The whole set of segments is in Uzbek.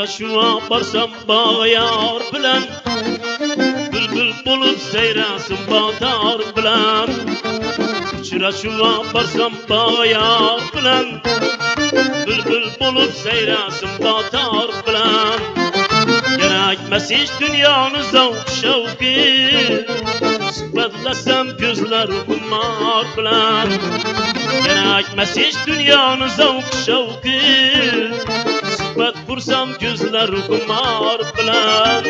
Uchrashuv borsam bog'yor bilan, bülbül bo'lib sayrasin botar bilan. Uchrashuv borsam bog'yor bilan, bülbül bo'lib sayrasin botar bilan. Kerakmas hech dunyoni zavq shavqi, suhbatlasam ko'zlar xumor bilan. Kerakmas hech dunyoni zavq shavqi, suhbat qursam ko'zlar xumor bilan.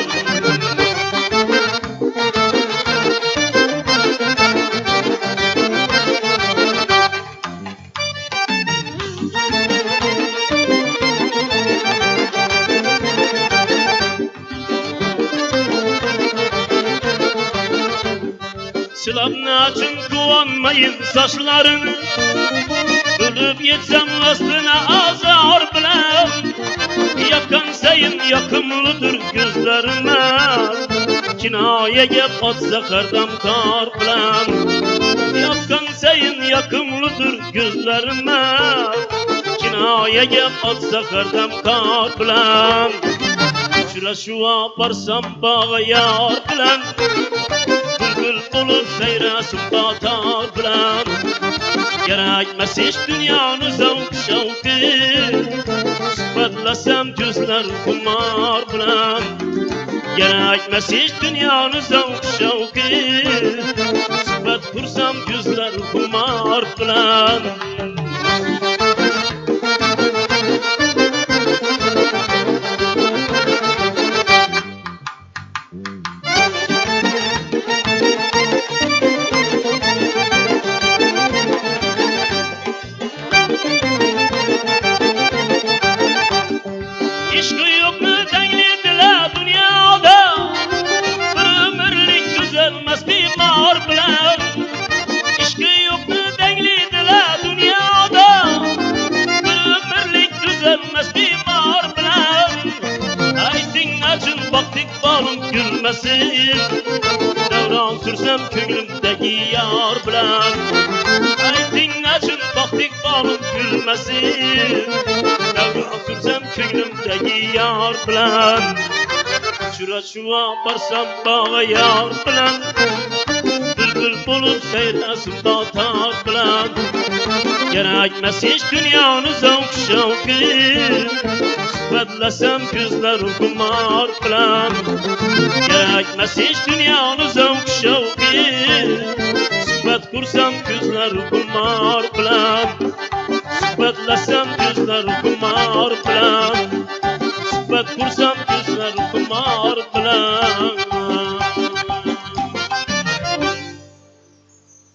Silabni açın kuvonmayin sochlarini, o'lib yetsam ostına azor bilan. Yaqin sayin yoqimlidir ko'zlarima, kinoyaga qotsa qardamkor bilan. Yaqin sayin yoqimlidir ko'zlarima, kinoyaga qotsa qardamkor bilan. Uchrashuv borsam bog'yor bilan, bülbül bo'lib sayrasin botar bilan. Kerakmas hech dunyoni zavq shavqi, suhbatlasam ko'zlar xumor bilan. Kerakmas hech dunyoni zavq shavqi, suhbat qursam ko'zlar xumor bilan. İşqi yo'qni tangladilar dunyoda, bir umrlik tuzalmas bemor bilan. İşqi yo'qni tangladilar dunyoda, bir umrlik tuzalmas bemor bilan. Ayting achin boqdik bolim gulmasin, davron sursam ko'nglimdagi yor bilan. Ayting achin boqdik bolim gulmasin, otursam ko'nglimdagi yor bilan. Uchrashuv borsam bog'yor bilan, bülbül bo'lib sayrasin botar bilan. Kerakmas hech dunyoni zavq shavqi, suhbatlasam ko'zlar xumor bilan. Kerakmas hech dunyoni zavq shavqi, suhbat qursam ko'zlar xumor bilan. Suhbatlasam ko'zlar xumor bilan, suhbat qursam ko'zlar xumor bilan.